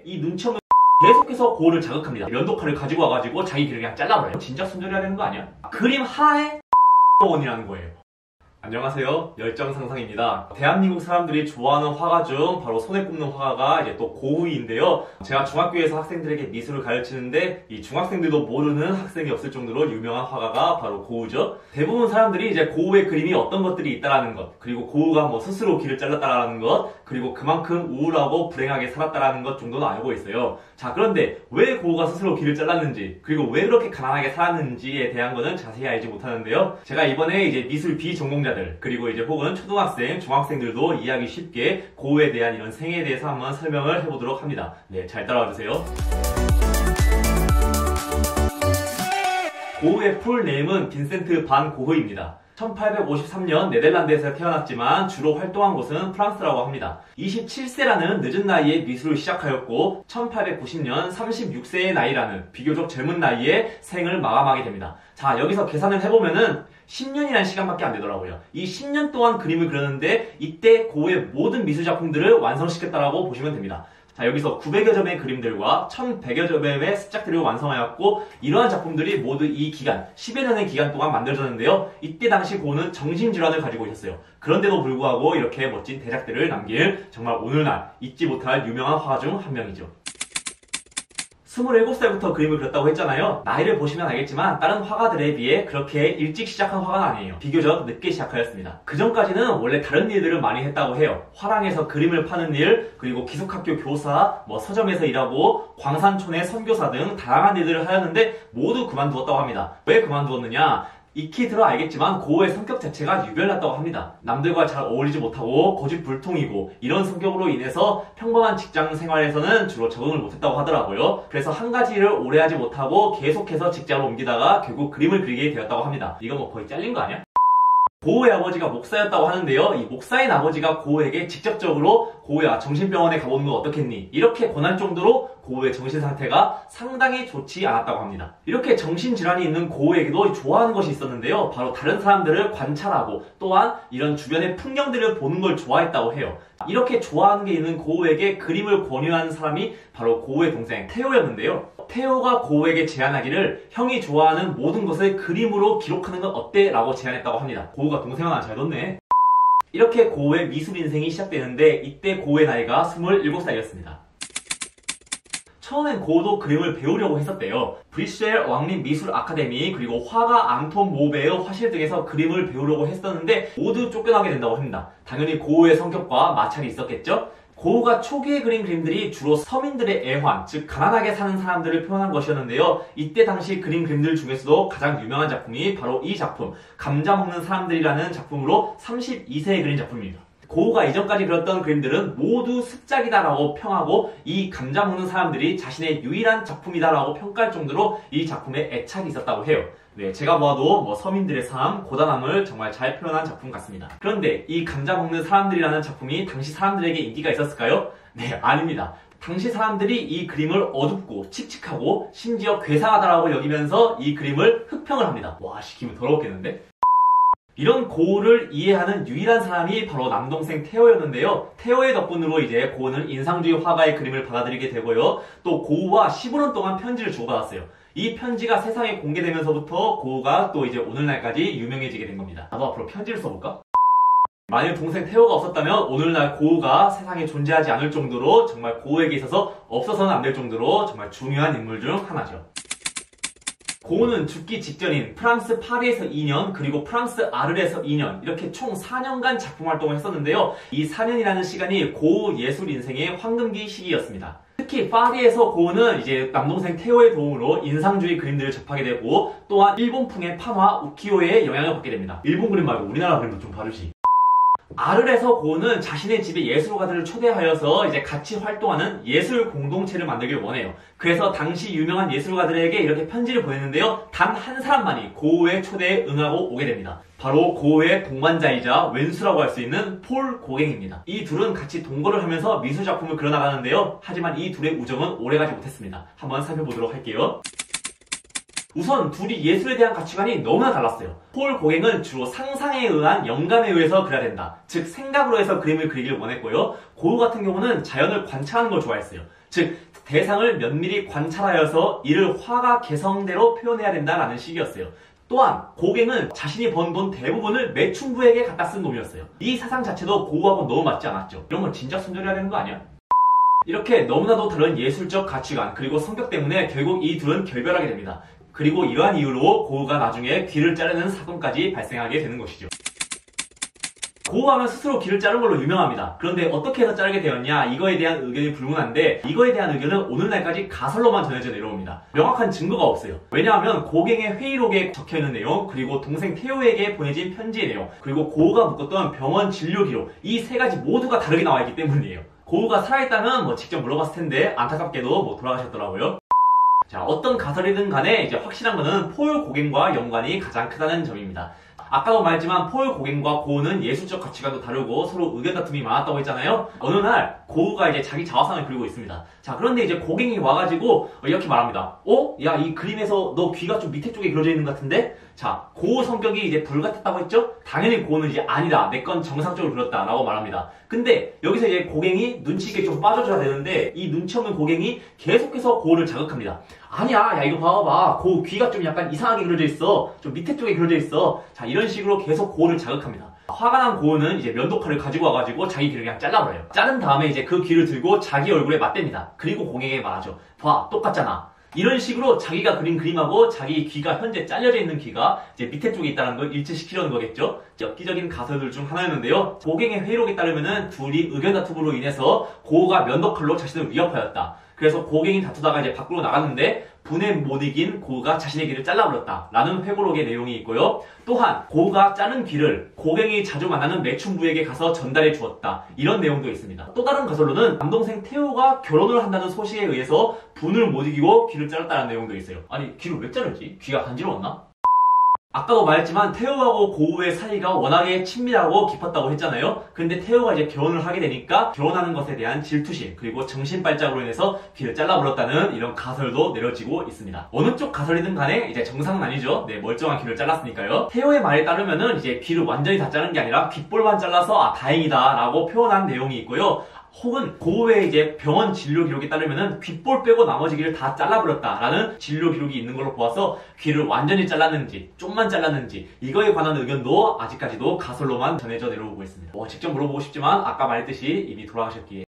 이 눈치 없는 계속해서 고우를 자극합니다. 면도칼을 가지고 와가지고 자기 귀를 그냥 잘라버려요. 진짜 손절해야 되는 거 아니야? 그림 하에 원이라는 거예요. 안녕하세요, 열정상상입니다. 대한민국 사람들이 좋아하는 화가 중 바로 손에 꼽는 화가가 이제 또 고우인데요. 제가 중학교에서 학생들에게 미술을 가르치는데 이 중학생들도 모르는 학생이 없을 정도로 유명한 화가가 바로 고우죠. 대부분 사람들이 이제 고우의 그림이 어떤 것들이 있다라는 것, 그리고 고우가 뭐 스스로 귀를 잘랐다라는 것, 그리고 그만큼 우울하고 불행하게 살았다라는 것 정도는 알고 있어요. 자, 그런데 왜 고우가 스스로 귀를 잘랐는지, 그리고 왜 그렇게 가난하게 살았는지에 대한 거는 자세히 알지 못하는데요. 제가 이번에 이제 미술 비전공자들, 그리고 이제 혹은 초등학생, 중학생들도 이해하기 쉽게 고우에 대한 이런 생애에 대해서 한번 설명을 해보도록 합니다. 네, 잘 따라와 주세요. 고우의 풀네임은 빈센트 반 고흐입니다. 1853년 네덜란드에서 태어났지만 주로 활동한 곳은 프랑스라고 합니다. 27세라는 늦은 나이에 미술을 시작하였고 1890년 36세의 나이라는 비교적 젊은 나이에 생을 마감하게 됩니다. 자, 여기서 계산을 해보면은 10년이라는 시간밖에 안 되더라고요. 이 10년 동안 그림을 그렸는데 이때 고우의 모든 미술 작품들을 완성시켰다라고 보시면 됩니다. 자, 여기서 900여 점의 그림들과 1100여 점의 습작들을 완성하였고 이러한 작품들이 모두 이 기간, 10여 년의 기간 동안 만들어졌는데요. 이때 당시 고우는 정신질환을 가지고 있었어요. 그런데도 불구하고 이렇게 멋진 대작들을 남길 정말 오늘날 잊지 못할 유명한 화가 중 한 명이죠. 27살부터 그림을 그렸다고 했잖아요. 나이를 보시면 알겠지만 다른 화가들에 비해 그렇게 일찍 시작한 화가는 아니에요. 비교적 늦게 시작하였습니다. 그 전까지는 원래 다른 일들을 많이 했다고 해요. 화랑에서 그림을 파는 일, 그리고 기숙학교 교사, 서점에서 일하고 광산촌의 선교사 등 다양한 일들을 하였는데 모두 그만두었다고 합니다. 왜 그만두었느냐? 익히 들어 알겠지만 고우의 성격 자체가 유별났다고 합니다. 남들과 잘 어울리지 못하고 고집불통이고 이런 성격으로 인해서 평범한 직장 생활에서는 주로 적응을 못했다고 하더라고요. 그래서 한 가지 일을 오래 하지 못하고 계속해서 직장을 옮기다가 결국 그림을 그리게 되었다고 합니다. 이거 뭐 거의 잘린 거 아니야? 고우의 아버지가 목사였다고 하는데요. 이 목사인 아버지가 고우에게 직접적으로 고우야, 정신병원에 가보는 거 어떻겠니? 이렇게 권할 정도로 고우의 정신 상태가 상당히 좋지 않았다고 합니다. 이렇게 정신질환이 있는 고우에게도 좋아하는 것이 있었는데요. 바로 다른 사람들을 관찰하고 또한 이런 주변의 풍경들을 보는 걸 좋아했다고 해요. 이렇게 좋아하는 게 있는 고우에게 그림을 권유한 사람이 바로 고우의 동생 테오였는데요. 테오가 고우에게 제안하기를 형이 좋아하는 모든 것을 그림으로 기록하는 건 어때? 라고 제안했다고 합니다. 고우가 동생 하나 잘 뒀네. 이렇게 고우의 미술 인생이 시작되는데 이때 고우의 나이가 27살이었습니다. 처음엔 고우도 그림을 배우려고 했었대요. 브뤼셀 왕립 미술 아카데미 그리고 화가 앙톤 모베의 화실 등에서 그림을 배우려고 했었는데 모두 쫓겨나게 된다고 합니다. 당연히 고우의 성격과 마찰이 있었겠죠? 고우가 초기에 그린 그림들이 주로 서민들의 애환, 즉 가난하게 사는 사람들을 표현한 것이었는데요. 이때 당시 그린 그림들 중에서도 가장 유명한 작품이 바로 이 작품, 감자 먹는 사람들이라는 작품으로 32세에 그린 작품입니다. 고우가 이전까지 그렸던 그림들은 모두 습작이다라고 평하고 이 감자 먹는 사람들이 자신의 유일한 작품이다라고 평가할 정도로 이 작품에 애착이 있었다고 해요. 네, 제가 보아도 서민들의 삶, 고단함을 정말 잘 표현한 작품 같습니다. 그런데 이 감자 먹는 사람들이라는 작품이 당시 사람들에게 인기가 있었을까요? 네, 아닙니다. 당시 사람들이 이 그림을 어둡고 칙칙하고 심지어 괴상하다라고 여기면서 이 그림을 흑평을 합니다. 와, 기분 더러웠겠는데? 이런 고우를 이해하는 유일한 사람이 바로 남동생 테오였는데요. 테오의 덕분으로 이제 고우는 인상주의 화가의 그림을 받아들이게 되고요. 또 고우와 15년 동안 편지를 주고받았어요. 이 편지가 세상에 공개되면서부터 고우가 또 이제 오늘날까지 유명해지게 된 겁니다. 나도 앞으로 편지를 써볼까? 만일 동생 테오가 없었다면 오늘날 고우가 세상에 존재하지 않을 정도로 정말 고우에게 있어서 없어서는 안 될 정도로 정말 중요한 인물 중 하나죠. 고우는 죽기 직전인 프랑스 파리에서 2년 그리고 프랑스 아르에서 2년 이렇게 총 4년간 작품 활동을 했었는데요. 이 4년이라는 시간이 고우 예술 인생의 황금기 시기였습니다. 특히 파리에서 고우는 이제 남동생 테오의 도움으로 인상주의 그림들을 접하게 되고 또한 일본풍의 판화 우키요의 영향을 받게 됩니다. 일본 그림 말고 우리나라 그림도 좀 다르지. 아르에서 고우는 자신의 집에 예술가들을 초대하여서 이제 같이 활동하는 예술 공동체를 만들길 원해요. 그래서 당시 유명한 예술가들에게 이렇게 편지를 보냈는데요. 단 한 사람만이 고우의 초대에 응하고 오게 됩니다. 바로 고우의 동반자이자 왼수라고 할 수 있는 폴 고갱입니다. 이 둘은 같이 동거를 하면서 미술작품을 그려나가는데요. 하지만 이 둘의 우정은 오래가지 못했습니다. 한번 살펴보도록 할게요. 우선 둘이 예술에 대한 가치관이 너무나 달랐어요. 폴 고갱은 주로 상상에 의한 영감에 의해서 그려야 된다. 즉 생각으로 해서 그림을 그리길 원했고요. 고우 같은 경우는 자연을 관찰하는 걸 좋아했어요. 즉 대상을 면밀히 관찰하여서 이를 화가 개성대로 표현해야 된다라는 식이었어요. 또한 고갱은 자신이 번 돈 대부분을 매춘부에게 갖다 쓴 놈이었어요. 이 사상 자체도 고우하고 너무 맞지 않았죠. 이런 건 진작 손절해야 되는 거 아니야? 이렇게 너무나도 다른 예술적 가치관 그리고 성격 때문에 결국 이 둘은 결별하게 됩니다. 그리고 이러한 이유로 고우가 나중에 귀를 자르는 사건까지 발생하게 되는 것이죠. 고우하면 스스로 귀를 자른 걸로 유명합니다. 그런데 어떻게 해서 자르게 되었냐, 이거에 대한 의견이 불문한데, 이거에 대한 의견은 오늘날까지 가설로만 전해져 내려옵니다. 명확한 증거가 없어요. 왜냐하면 고갱의 회의록에 적혀있는 내용, 그리고 동생 태호에게 보내진 편지의 내용, 그리고 고우가 묶었던 병원 진료 기록, 이 세 가지 모두가 다르게 나와있기 때문이에요. 고우가 살아있다면 직접 물어봤을 텐데 안타깝게도 돌아가셨더라고요. 자, 어떤 가설이든 간에 이제 확실한 거는 포유 고갱과 연관이 가장 크다는 점입니다. 아까도 말했지만 포유 고갱과 고우는 예술적 가치관도 다르고 서로 의견 다툼이 많았다고 했잖아요. 어느 날 고우가 이제 자기 자화상을 그리고 있습니다. 자, 그런데 이제 고갱이 와가지고 이렇게 말합니다. 야, 이 그림에서 너 귀가 좀 밑에 쪽에 그려져 있는 것 같은데? 자, 고우 성격이 이제 불같았다고 했죠? 당연히 고우는 이제 아니다, 내 건 정상적으로 그렸다 라고 말합니다. 근데 여기서 이제 고갱이 눈치 있게 좀 빠져줘야 되는데, 이 눈치 없는 고갱이 계속해서 고우를 자극합니다. 아니야, 야, 이거 봐봐, 고우 귀가 좀 약간 이상하게 그려져 있어, 좀 밑에 쪽에 그려져 있어. 자, 이런 식으로 계속 고우를 자극합니다. 화가 난 고우는 이제 면도칼을 가지고 와가지고 자기 귀를 그냥 잘라버려요. 자른 다음에 이제 그 귀를 들고 자기 얼굴에 맞댑니다. 그리고 고갱에게 말하죠. 봐, 똑같잖아. 이런 식으로 자기가 그린 그림하고 자기 귀가 현재 잘려져 있는 귀가 이제 밑에 쪽에 있다는 걸 일치시키려는 거겠죠. 엽기적인 가설들 중 하나였는데요. 고갱의 회의록에 따르면은 둘이 의견 다툼으로 인해서 고우가 면도칼로 자신을 위협하였다. 그래서 고갱이 다투다가 이제 밖으로 나갔는데 분에 못 이긴 고우가 자신의 귀를 잘라버렸다 라는 회고록의 내용이 있고요. 또한 고우가 자른 귀를 고갱이 자주 만나는 매춘부에게 가서 전달해 주었다, 이런 내용도 있습니다. 또 다른 가설로는 남동생 태호가 결혼을 한다는 소식에 의해서 분을 못 이기고 귀를 잘랐다는 내용도 있어요. 아니, 귀를 왜 자르지? 귀가 간지러웠나? 아까도 말했지만 태호하고 고우의 사이가 워낙에 친밀하고 깊었다고 했잖아요. 근데 태호가 이제 결혼을 하게 되니까 결혼하는 것에 대한 질투심 그리고 정신발작으로 인해서 귀를 잘라버렸다는 이런 가설도 내려지고 있습니다. 어느 쪽 가설이든 간에 이제 정상은 아니죠. 네, 멀쩡한 귀를 잘랐으니까요. 태호의 말에 따르면은 이제 귀를 완전히 다 자른 게 아니라 귓볼만 잘라서 다행이다 라고 표현한 내용이 있고요. 혹은 고우의 이제 병원 진료 기록에 따르면은 귓볼 빼고 나머지 귀를 다 잘라버렸다라는 진료 기록이 있는 걸로 보아서 귀를 완전히 잘랐는지 좀만 잘랐는지 이거에 관한 의견도 아직까지도 가설로만 전해져 내려오고 있습니다. 직접 물어보고 싶지만 아까 말했듯이 이미 돌아가셨기에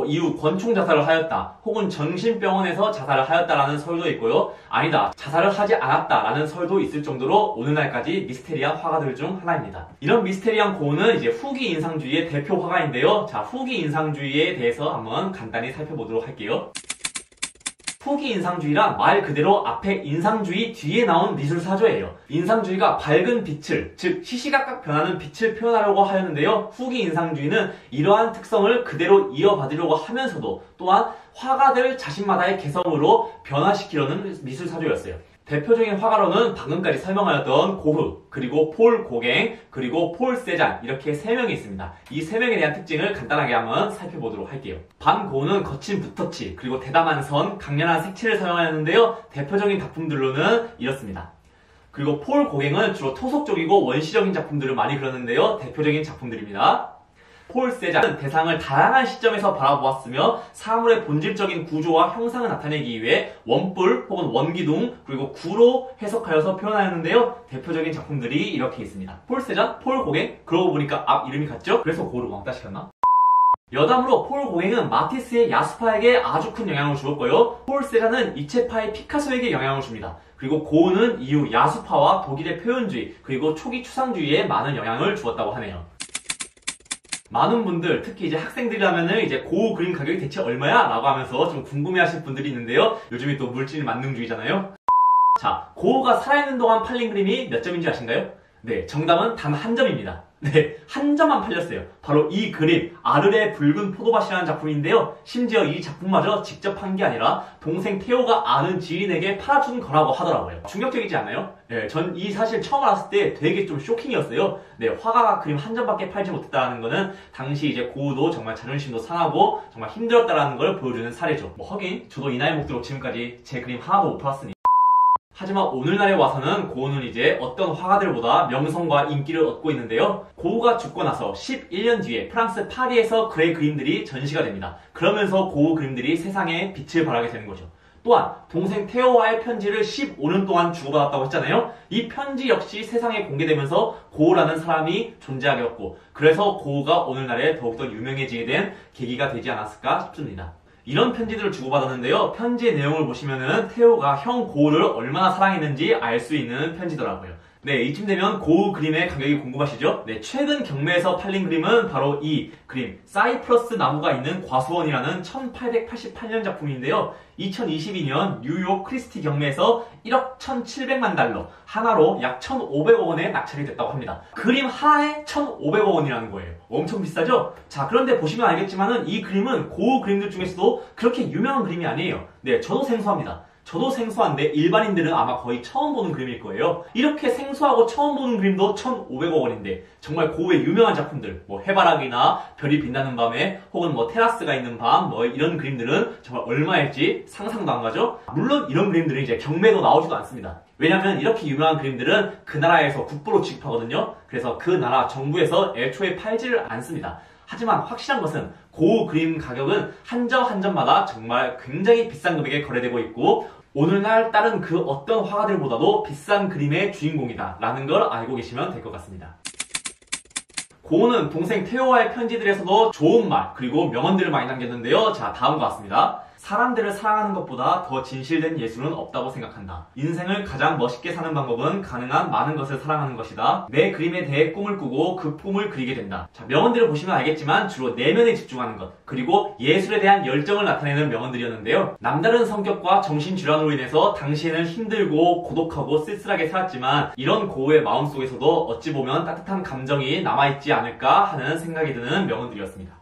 이후 권총 자살을 하였다, 혹은 정신병원에서 자살을 하였다라는 설도 있고요. 아니다, 자살을 하지 않았다라는 설도 있을 정도로 오늘날까지 미스테리한 화가들 중 하나입니다. 이런 미스테리한 고우는 이제 후기 인상주의의 대표 화가인데요. 자, 후기 인상주의에 대해서 한번 간단히 살펴보도록 할게요. 후기 인상주의란 말 그대로 앞에 인상주의 뒤에 나온 미술사조예요. 인상주의가 밝은 빛을, 즉 시시각각 변하는 빛을 표현하려고 하였는데요. 후기 인상주의는 이러한 특성을 그대로 이어받으려고 하면서도 또한 화가들 자신마다의 개성으로 변화시키려는 미술사조였어요. 대표적인 화가로는 방금까지 설명하였던 고흐, 그리고 폴 고갱, 그리고 폴 세잔, 이렇게 3명이 있습니다. 이 3명에 대한 특징을 간단하게 한번 살펴보도록 할게요. 반 고흐는 거친 붓터치, 그리고 대담한 선, 강렬한 색칠을 사용하였는데요. 대표적인 작품들로는 이렇습니다. 그리고 폴 고갱은 주로 토속적이고 원시적인 작품들을 많이 그렸는데요. 대표적인 작품들입니다. 폴 세잔은 대상을 다양한 시점에서 바라보았으며 사물의 본질적인 구조와 형상을 나타내기 위해 원뿔 혹은 원기둥 그리고 구로 해석하여서 표현하였는데요. 대표적인 작품들이 이렇게 있습니다. 폴 세잔, 폴 고갱, 그러고 보니까 앞 이름이 같죠? 그래서 고를 왕따 시켰나? 여담으로 폴 고갱은 마티스의 야수파에게 아주 큰 영향을 주었고요. 폴 세잔은 이체파의 피카소에게 영향을 줍니다. 그리고 고흐는 이후 야수파와 독일의 표현주의 그리고 초기 추상주의에 많은 영향을 주었다고 하네요. 많은 분들, 특히 이제 학생들이라면은 이제 고우 그림 가격이 대체 얼마야? 라고 하면서 좀 궁금해하실 분들이 있는데요. 요즘이 또 물질 만능주의잖아요. 자, 고우가 살아있는 동안 팔린 그림이 몇 점인지 아신가요? 네, 정답은 단 한 점입니다. 네, 한 점만 팔렸어요. 바로 이 그림, 아르레 붉은 포도밭이라는 작품인데요. 심지어 이 작품마저 직접 한 게 아니라 동생 태호가 아는 지인에게 팔아준 거라고 하더라고요. 충격적이지 않나요? 네, 전 이 사실 처음 알았을 때 되게 좀 쇼킹이었어요. 네, 화가가 그림 한 점밖에 팔지 못했다는 거는 당시 이제 고우도 정말 자존심도 상하고 정말 힘들었다라는 걸 보여주는 사례죠. 하긴 저도 이 나이 먹도록 지금까지 제 그림 하나도 못 팔았으니. 하지만 오늘날에 와서는 고흐는 이제 어떤 화가들보다 명성과 인기를 얻고 있는데요. 고흐가 죽고 나서 11년 뒤에 프랑스 파리에서 그의 그림들이 전시가 됩니다. 그러면서 고흐 그림들이 세상에 빛을 발하게 되는 거죠. 또한 동생 테오와의 편지를 15년 동안 주고받았다고 했잖아요. 이 편지 역시 세상에 공개되면서 고흐라는 사람이 존재하게 되었고, 그래서 고흐가 오늘날에 더욱더 유명해지게 된 계기가 되지 않았을까 싶습니다. 이런 편지들을 주고받았는데요. 편지의 내용을 보시면은 테오가 형 고흐를 얼마나 사랑했는지 알 수 있는 편지더라고요. 네, 이쯤 되면 고흐 그림의 가격이 궁금하시죠? 네, 최근 경매에서 팔린 그림은 바로 이 그림, 사이프러스 나무가 있는 과수원이라는 1888년 작품인데요. 2022년 뉴욕 크리스티 경매에서 1억 1,700만 달러, 하나로 약 1,500억 원에 낙찰이 됐다고 합니다. 그림 하나에 1,500억 원이라는 거예요. 엄청 비싸죠? 자, 그런데 보시면 알겠지만은 이 그림은 고흐 그림들 중에서도 그렇게 유명한 그림이 아니에요. 네, 저도 생소합니다. 저도 생소한데 일반인들은 아마 거의 처음 보는 그림일 거예요. 이렇게 생소하고 처음 보는 그림도 1,500억 원인데 정말 고흐의 유명한 작품들, 뭐 해바라기나 별이 빛나는 밤에 혹은 뭐 테라스가 있는 밤, 뭐 이런 그림들은 정말 얼마일지 상상도 안 가죠? 물론 이런 그림들은 이제 경매도 나오지도 않습니다. 왜냐면 이렇게 유명한 그림들은 그 나라에서 국보로 취급하거든요. 그래서 그 나라 정부에서 애초에 팔지를 않습니다. 하지만 확실한 것은 고흐 그림 가격은 한 점 한 점마다 정말 굉장히 비싼 금액에 거래되고 있고, 오늘날 다른 그 어떤 화가들보다도 비싼 그림의 주인공이다 라는 걸 알고 계시면 될 것 같습니다. 고흐는 동생 테오와의 편지들에서도 좋은 말 그리고 명언들을 많이 남겼는데요. 자, 다음과 같습니다. 사람들을 사랑하는 것보다 더 진실된 예술은 없다고 생각한다. 인생을 가장 멋있게 사는 방법은 가능한 많은 것을 사랑하는 것이다. 내 그림에 대해 꿈을 꾸고 그 꿈을 그리게 된다. 자, 명언들을 보시면 알겠지만 주로 내면에 집중하는 것, 그리고 예술에 대한 열정을 나타내는 명언들이었는데요. 남다른 성격과 정신질환으로 인해서 당시에는 힘들고 고독하고 쓸쓸하게 살았지만 이런 고흐의 마음속에서도 어찌 보면 따뜻한 감정이 남아있지 않을까 하는 생각이 드는 명언들이었습니다.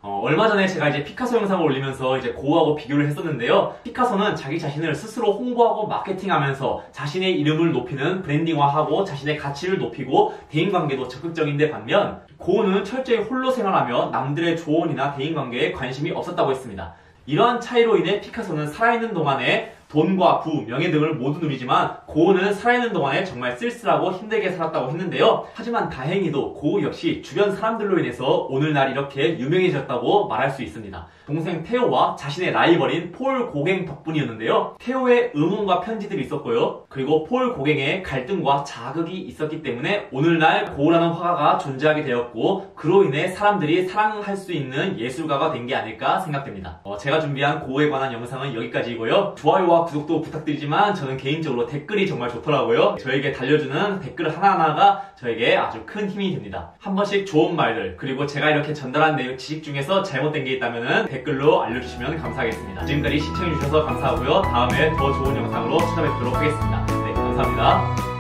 얼마 전에 제가 이제 피카소 영상을 올리면서 이제 고흐하고 비교를 했었는데요. 피카소는 자기 자신을 스스로 홍보하고 마케팅하면서 자신의 이름을 높이는 브랜딩화하고 자신의 가치를 높이고 대인관계도 적극적인데 반면 고흐는 철저히 홀로 생활하며 남들의 조언이나 대인관계에 관심이 없었다고 했습니다. 이러한 차이로 인해 피카소는 살아있는 동안에 돈과 부, 명예 등을 모두 누리지만 고흐는 살아있는 동안에 정말 쓸쓸하고 힘들게 살았다고 했는데요. 하지만 다행히도 고흐 역시 주변 사람들로 인해서 오늘날 이렇게 유명해졌다고 말할 수 있습니다. 동생 테오와 자신의 라이벌인 폴 고갱 덕분이었는데요. 테오의 응원과 편지들이 있었고요. 그리고 폴 고갱의 갈등과 자극이 있었기 때문에 오늘날 고흐라는 화가가 존재하게 되었고, 그로 인해 사람들이 사랑할 수 있는 예술가가 된 게 아닐까 생각됩니다. 제가 준비한 고흐에 관한 영상은 여기까지이고요. 좋아요와 구독도 부탁드리지만 저는 개인적으로 댓글이 정말 좋더라고요. 저에게 달려주는 댓글 하나하나가 저에게 아주 큰 힘이 됩니다. 한 번씩 좋은 말들, 그리고 제가 이렇게 전달한 내용 지식 중에서 잘못된 게 있다면 댓글로 알려주시면 감사하겠습니다. 지금까지 시청해주셔서 감사하고요. 다음에 더 좋은 영상으로 찾아뵙도록 하겠습니다. 네, 감사합니다.